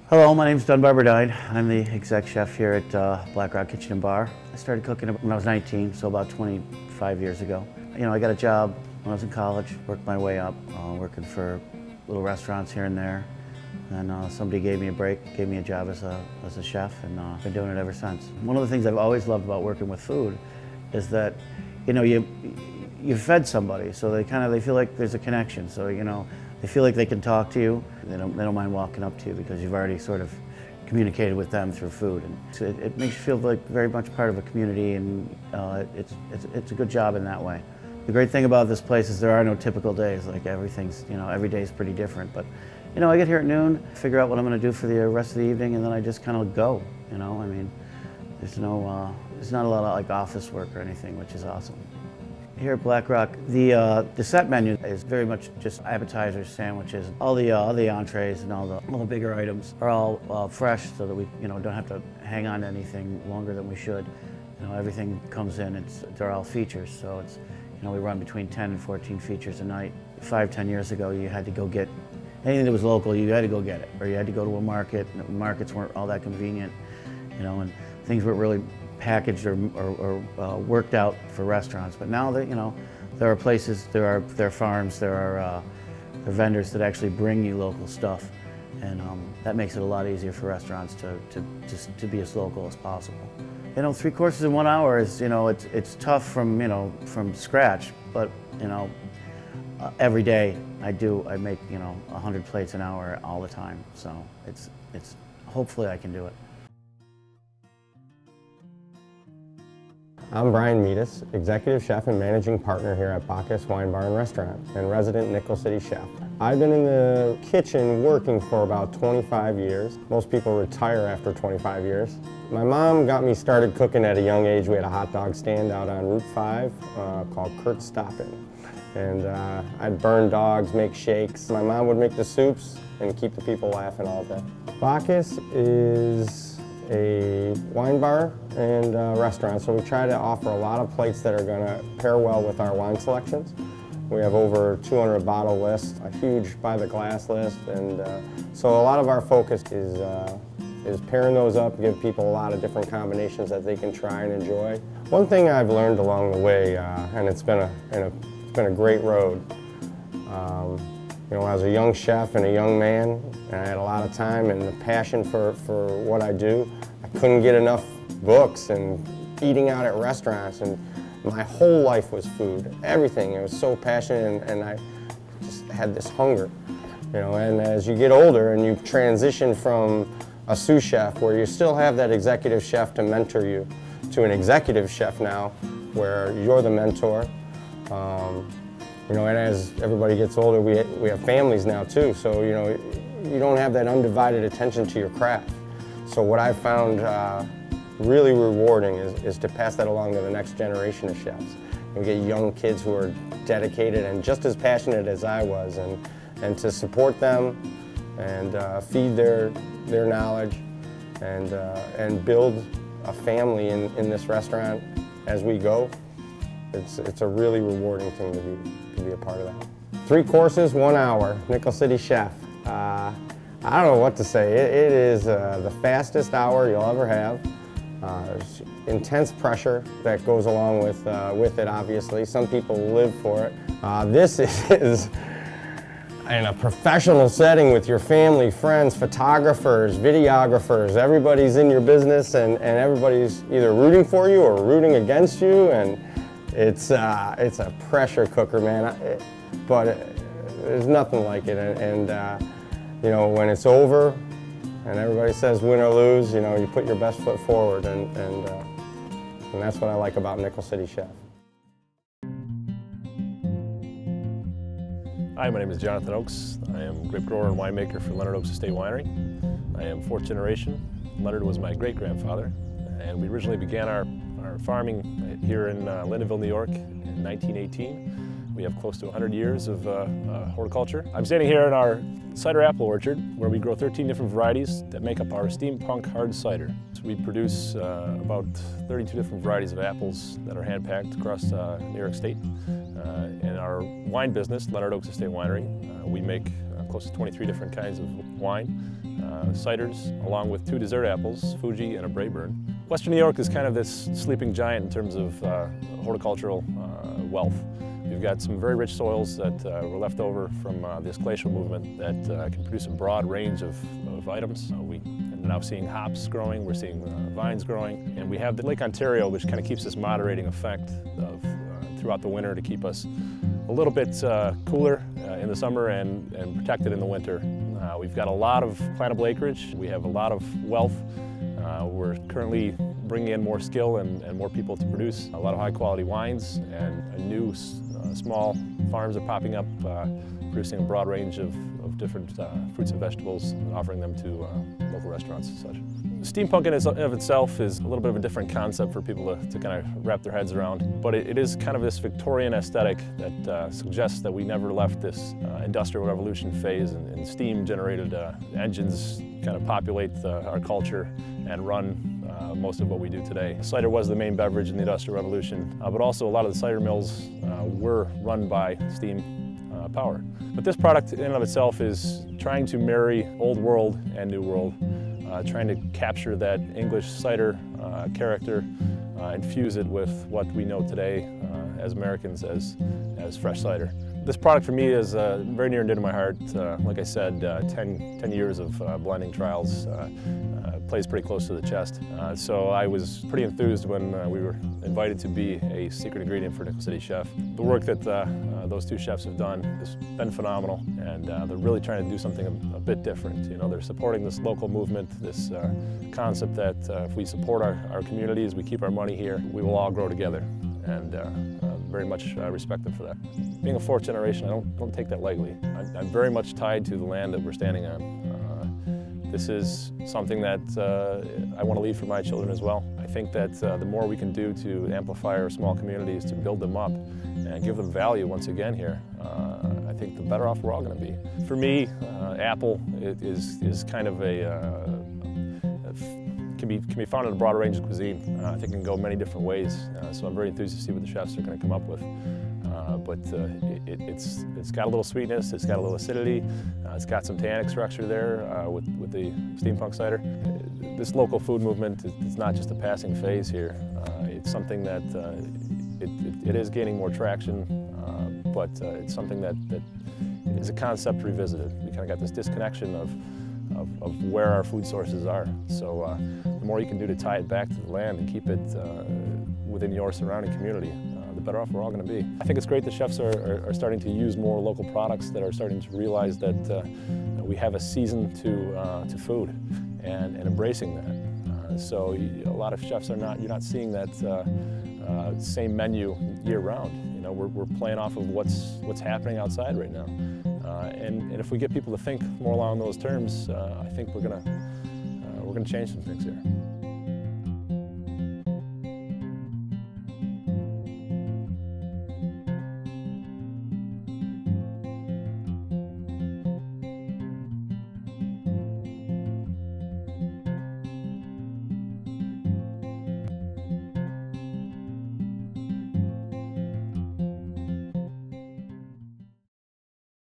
Hello, my name's Dunbar Berdine. I'm the exec chef here at Black Rock Kitchen and Bar. I started cooking when I was 19, so about 25 years ago. I got a job when I was in college, worked my way up, working for little restaurants here and there. And somebody gave me a break, gave me a job as a chef, and I've been doing it ever since. One of the things I've always loved about working with food is that, you fed somebody, so they feel like there's a connection. So they feel like they can talk to you. They don't mind walking up to you because you've already sort of communicated with them through food, and so it makes you feel like very much part of a community, and it's a good job in that way. The great thing about this place is there are no typical days. Like everything's, every day is pretty different. But I get here at noon, figure out what I'm going to do for the rest of the evening, and then I just kind of go. There's not a lot of like office work or anything, which is awesome. Here at Black Rock, the set menu is very much just appetizers, sandwiches. All the entrees and all the bigger items are all fresh, so that we don't have to hang on to anything longer than we should. Everything comes in. They're all features, so it's we run between 10 and 14 features a night. 5-10 years ago, you had to go get anything that was local. You had to go get it, or you had to go to a market. Markets weren't all that convenient, and things weren't really packaged or worked out for restaurants. But now that there are places, there are farms, there are vendors that actually bring you local stuff, and that makes it a lot easier for restaurants to be as local as possible. 3 courses in 1 hour is it's tough from scratch, but every day I make 100 plates an hour all the time, so it's hopefully I can do it. I'm Brian Mietus, Executive Chef and Managing Partner here at Bacchus Wine Bar and Restaurant, and resident Nickel City Chef. I've been in the kitchen working for about 25 years. Most people retire after 25 years. My mom got me started cooking at a young age. We had a hot dog stand out on Route 5 called Kurt's Stoppin'. And I'd burn dogs, make shakes. My mom would make the soups and keep the people laughing all day. Bacchus is a wine bar and restaurant, so we try to offer a lot of plates that are going to pair well with our wine selections. We have over 200 bottle lists, a huge by the glass list, and so a lot of our focus is pairing those up, give people a lot of different combinations that they can try and enjoy. One thing I've learned along the way, and it's been a great road. I was a young chef and a young man, and I had a lot of time and the passion for what I do. I couldn't get enough books and eating out at restaurants, and my whole life was food, everything. I was so passionate, and I just had this hunger. And as you get older and you transition from a sous chef, where you still have that executive chef to mentor you, to an executive chef now, where you're the mentor. And as everybody gets older, we have families now too, so you don't have that undivided attention to your craft. So what I've found really rewarding is to pass that along to the next generation of chefs. We get young kids who are dedicated and just as passionate as I was, and to support them and feed their knowledge and build a family in this restaurant as we go. It's a really rewarding thing to be a part of that. 3 courses, 1 hour, Nickel City Chef. I don't know what to say. It is the fastest hour you'll ever have. There's intense pressure that goes along with it, obviously. Some people live for it. This is in a professional setting with your family, friends, photographers, videographers. Everybody's in your business, and everybody's either rooting for you or rooting against you, and it's a pressure cooker, man. But there's nothing like it, and when it's over and everybody says win or lose, you put your best foot forward, and that's what I like about Nickel City Chef. Hi, my name is Jonathan Oakes. I am grape grower and winemaker for Leonard Oakes Estate Winery. I am 4th generation. Leonard was my great-grandfather, and we originally began our farming here in Lindenville, New York in 1918. We have close to 100 years of horticulture. I'm standing here in our cider apple orchard where we grow 13 different varieties that make up our Steampunk hard cider. So we produce about 32 different varieties of apples that are hand-packed across New York State. In our wine business, Leonard Oakes Estate Winery, we make close to 23 different kinds of wine, ciders, along with 2 dessert apples, Fuji and a Brayburn. Western New York is kind of this sleeping giant in terms of horticultural wealth. We've got some very rich soils that were left over from this glacial movement that can produce a broad range of items. We are now seeing hops growing, we're seeing vines growing, and we have the Lake Ontario, which kind of keeps this moderating effect of, throughout the winter to keep us a little bit cooler in the summer and protected in the winter. We've got a lot of plantable acreage, we have a lot of wealth. We're currently bringing in more skill and more people to produce a lot of high quality wines, and new small farms are popping up producing a broad range of different fruits and vegetables and offering them to local restaurants and such. Steampunk in of itself is a little bit of a different concept for people to kind of wrap their heads around, but it is kind of this Victorian aesthetic that suggests that we never left this industrial revolution phase, and steam-generated engines kind of populate our culture and run most of what we do today. Cider was the main beverage in the Industrial Revolution, but also a lot of the cider mills were run by steam power. But this product in and of itself is trying to marry old world and new world, trying to capture that English cider character and fuse it with what we know today as Americans as fresh cider. This product for me is very near and dear to my heart. Like I said, 10 years of blending trials plays pretty close to the chest. So I was pretty enthused when we were invited to be a secret ingredient for Nickel City Chef. The work that those 2 chefs have done has been phenomenal, and they're really trying to do something a bit different. You know, they're supporting this local movement, this concept that if we support our communities, we keep our money here, we will all grow together. And very much respect them for that. Being a 4th generation, I don't take that lightly. I'm very much tied to the land that we're standing on. This is something that I want to leave for my children as well. I think that the more we can do to amplify our small communities, to build them up and give them value once again here, I think the better off we're all going to be. For me, apple is kind of can be found in a broader range of cuisine. I think it can go many different ways, so I'm very enthused to see what the chefs are going to come up with. But it's got a little sweetness, it's got a little acidity, it's got some tannic structure there with the Steampunk cider. This local food movement is not just a passing phase here. It's something that it is gaining more traction, but it's something that is a concept revisited. We kind of got this disconnection of where our food sources are. So the more you can do to tie it back to the land and keep it within your surrounding community, the better off we're all going to be. I think it's great that chefs are starting to use more local products, that are starting to realize that we have a season to food and embracing that. So a lot of chefs you're not seeing that same menu year round. You know, we're playing off of what's happening outside right now. And if we get people to think more along those terms, I think we're gonna change some things here.